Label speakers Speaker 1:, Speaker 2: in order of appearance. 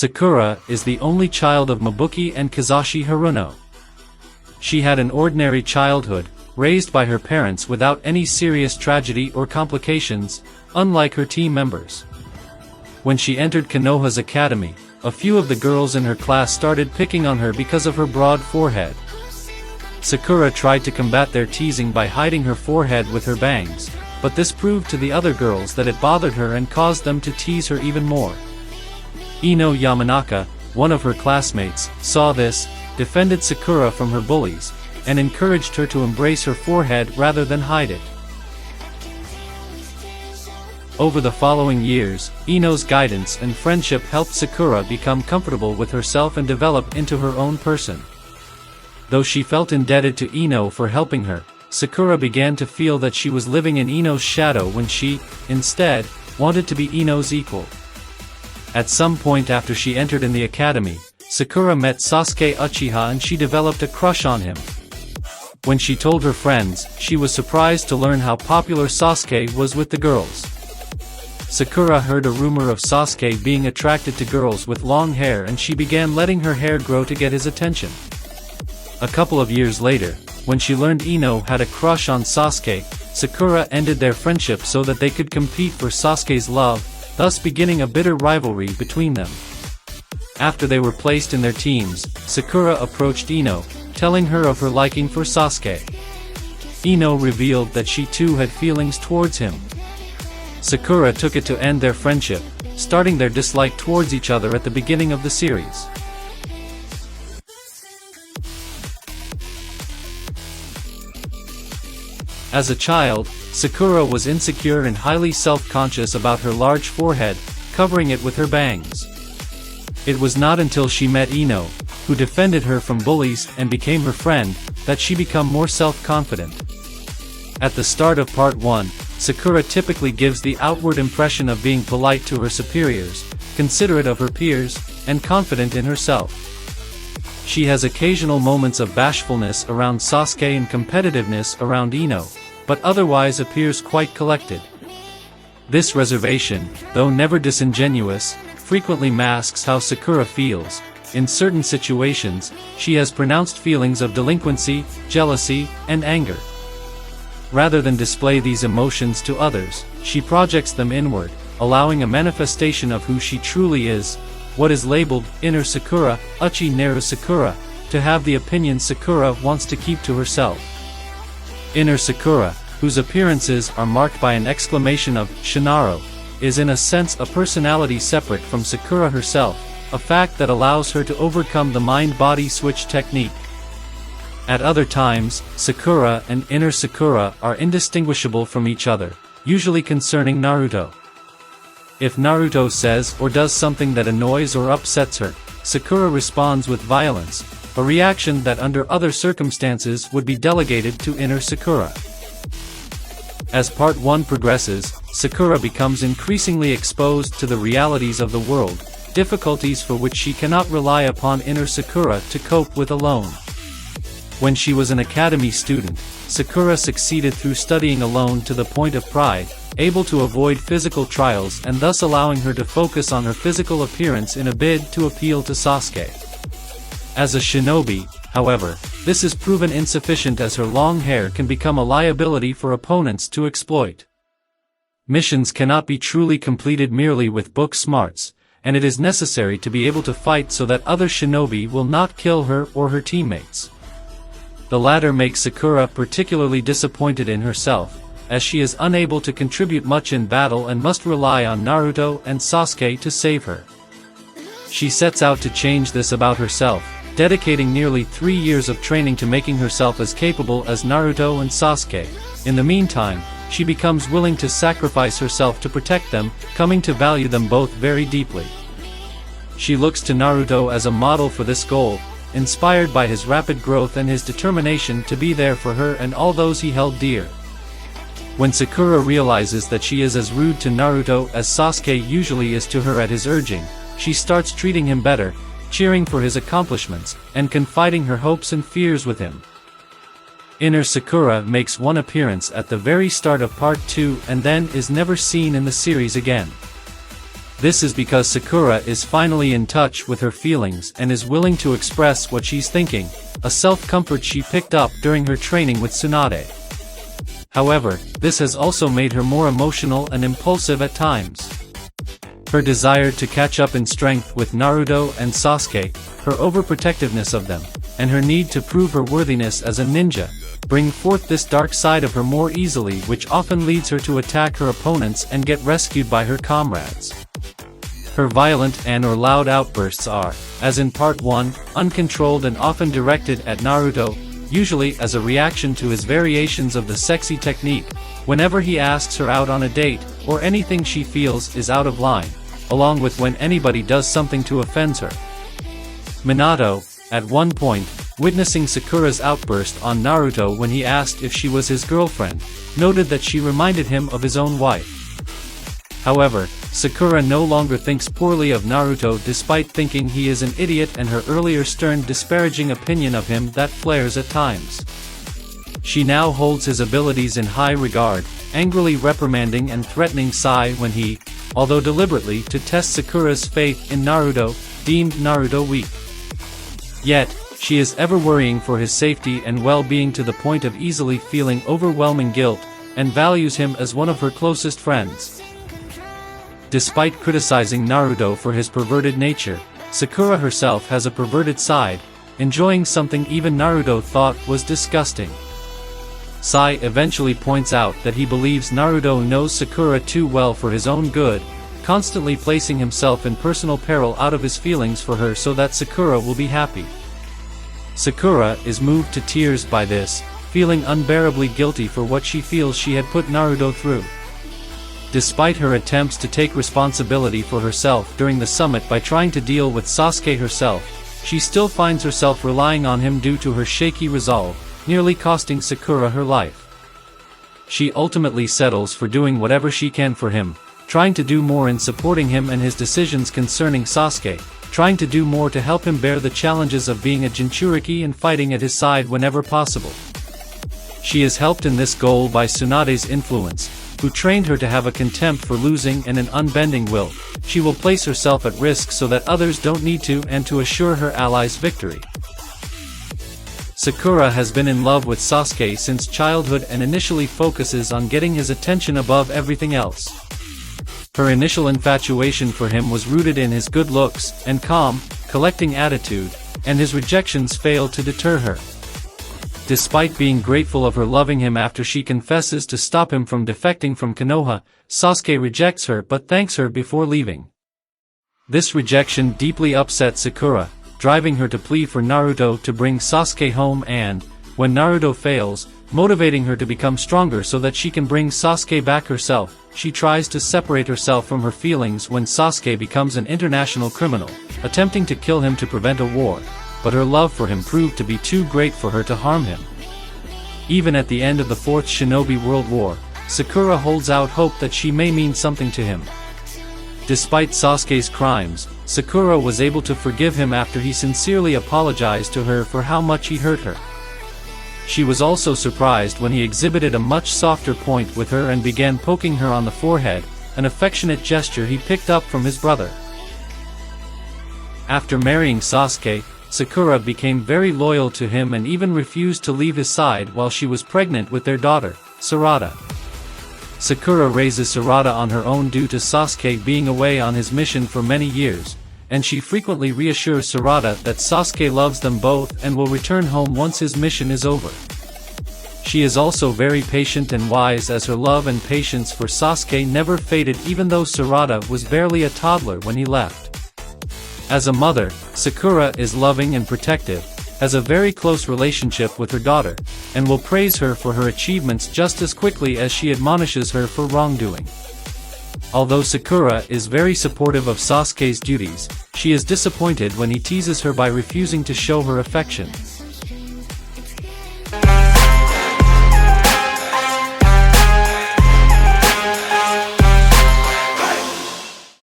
Speaker 1: Sakura is the only child of Mabuki and Kizashi Haruno. She had an ordinary childhood, raised by her parents without any serious tragedy or complications, unlike her team members. When she entered Konoha's academy, a few of the girls in her class started picking on her because of her broad forehead. Sakura tried to combat their teasing by hiding her forehead with her bangs, but this proved to the other girls that it bothered her and caused them to tease her even more. Ino Yamanaka, one of her classmates, saw this, defended Sakura from her bullies, and encouraged her to embrace her forehead rather than hide it. Over the following years, Ino's guidance and friendship helped Sakura become comfortable with herself and develop into her own person. Though she felt indebted to Ino for helping her, Sakura began to feel that she was living in Ino's shadow when she, instead, wanted to be Ino's equal. At some point after she entered in the academy, Sakura met Sasuke Uchiha and she developed a crush on him. When she told her friends, she was surprised to learn how popular Sasuke was with the girls. Sakura heard a rumor of Sasuke being attracted to girls with long hair and she began letting her hair grow to get his attention. A couple of years later, when she learned Ino had a crush on Sasuke, Sakura ended their friendship so that they could compete for Sasuke's love, thus beginning a bitter rivalry between them. After they were placed in their teams, Sakura approached Ino, telling her of her liking for Sasuke. Ino revealed that she too had feelings towards him. Sakura took it to end their friendship, starting their dislike towards each other at the beginning of the series. As a child, Sakura was insecure and highly self-conscious about her large forehead, covering it with her bangs. It was not until she met Ino, who defended her from bullies and became her friend, that she became more self-confident. At the start of Part 1, Sakura typically gives the outward impression of being polite to her superiors, considerate of her peers, and confident in herself. She has occasional moments of bashfulness around Sasuke and competitiveness around Ino, but otherwise appears quite collected. This reservation, though never disingenuous, frequently masks how Sakura feels. In certain situations, she has pronounced feelings of delinquency, jealousy, and anger. Rather than display these emotions to others, she projects them inward, allowing a manifestation of who she truly is, what is labeled inner Sakura, Uchi Neru Sakura, to have the opinion Sakura wants to keep to herself. Inner Sakura, whose appearances are marked by an exclamation of Shinaro, is in a sense a personality separate from Sakura herself, a fact that allows her to overcome the mind-body switch technique. At other times, Sakura and inner Sakura are indistinguishable from each other, usually concerning Naruto. If Naruto says or does something that annoys or upsets her, Sakura responds with violence, a reaction that under other circumstances would be delegated to inner Sakura. As Part 1 progresses, Sakura becomes increasingly exposed to the realities of the world, difficulties for which she cannot rely upon inner Sakura to cope with alone. When she was an academy student, Sakura succeeded through studying alone to the point of pride, able to avoid physical trials and thus allowing her to focus on her physical appearance in a bid to appeal to Sasuke. As a shinobi, however, this is proven insufficient as her long hair can become a liability for opponents to exploit. Missions cannot be truly completed merely with book smarts, and it is necessary to be able to fight so that other shinobi will not kill her or her teammates. The latter makes Sakura particularly disappointed in herself, as she is unable to contribute much in battle and must rely on Naruto and Sasuke to save her. She sets out to change this about herself, dedicating nearly 3 years of training to making herself as capable as Naruto and Sasuke. In the meantime, she becomes willing to sacrifice herself to protect them, coming to value them both very deeply. She looks to Naruto as a model for this goal, inspired by his rapid growth and his determination to be there for her and all those he held dear. When Sakura realizes that she is as rude to Naruto as Sasuke usually is to her at his urging, she starts treating him better, cheering for his accomplishments, and confiding her hopes and fears with him. Inner Sakura makes one appearance at the very start of Part 2 and then is never seen in the series again. This is because Sakura is finally in touch with her feelings and is willing to express what she's thinking, a self-comfort she picked up during her training with Tsunade. However, this has also made her more emotional and impulsive at times. Her desire to catch up in strength with Naruto and Sasuke, her overprotectiveness of them, and her need to prove her worthiness as a ninja, bring forth this dark side of her more easily, which often leads her to attack her opponents and get rescued by her comrades. Her violent and/or loud outbursts are, as in Part 1, uncontrolled and often directed at Naruto, usually as a reaction to his variations of the sexy technique, whenever he asks her out on a date, or anything she feels is out of line, along with when anybody does something to offend her. Minato, at one point, witnessing Sakura's outburst on Naruto when he asked if she was his girlfriend, noted that she reminded him of his own wife. However, Sakura no longer thinks poorly of Naruto despite thinking he is an idiot, and her earlier stern disparaging opinion of him that flares at times. She now holds his abilities in high regard, angrily reprimanding and threatening Sai when he, although deliberately to test Sakura's faith in Naruto, deemed Naruto weak. Yet, she is ever worrying for his safety and well-being to the point of easily feeling overwhelming guilt, and values him as one of her closest friends. Despite criticizing Naruto for his perverted nature, Sakura herself has a perverted side, enjoying something even Naruto thought was disgusting. Sai eventually points out that he believes Naruto knows Sakura too well for his own good, constantly placing himself in personal peril out of his feelings for her so that Sakura will be happy. Sakura is moved to tears by this, feeling unbearably guilty for what she feels she had put Naruto through. Despite her attempts to take responsibility for herself during the summit by trying to deal with Sasuke herself, she still finds herself relying on him due to her shaky resolve, nearly costing Sakura her life. She ultimately settles for doing whatever she can for him, trying to do more in supporting him and his decisions concerning Sasuke, trying to do more to help him bear the challenges of being a Jinchuriki and fighting at his side whenever possible. She is helped in this goal by Tsunade's influence, who trained her to have a contempt for losing and an unbending will. She will place herself at risk so that others don't need to, and to assure her allies victory. Sakura has been in love with Sasuke since childhood and initially focuses on getting his attention above everything else. Her initial infatuation for him was rooted in his good looks and calm, collecting attitude, and his rejections failed to deter her. Despite being grateful of her loving him after she confesses to stop him from defecting from Konoha, Sasuke rejects her but thanks her before leaving. This rejection deeply upset Sakura, driving her to plead for Naruto to bring Sasuke home and, when Naruto fails, motivating her to become stronger so that she can bring Sasuke back herself. She tries to separate herself from her feelings when Sasuke becomes an international criminal, attempting to kill him to prevent a war, but her love for him proved to be too great for her to harm him. Even at the end of the Fourth Shinobi World War, Sakura holds out hope that she may mean something to him. Despite Sasuke's crimes, Sakura was able to forgive him after he sincerely apologized to her for how much he hurt her. She was also surprised when he exhibited a much softer point with her and began poking her on the forehead, an affectionate gesture he picked up from his brother. After marrying Sasuke, Sakura became very loyal to him and even refused to leave his side while she was pregnant with their daughter, Sarada. Sakura raises Sarada on her own due to Sasuke being away on his mission for many years, and she frequently reassures Sarada that Sasuke loves them both and will return home once his mission is over. She is also very patient and wise, as her love and patience for Sasuke never faded even though Sarada was barely a toddler when he left. As a mother, Sakura is loving and protective, has a very close relationship with her daughter, and will praise her for her achievements just as quickly as she admonishes her for wrongdoing. Although Sakura is very supportive of Sasuke's duties, she is disappointed when he teases her by refusing to show her affection.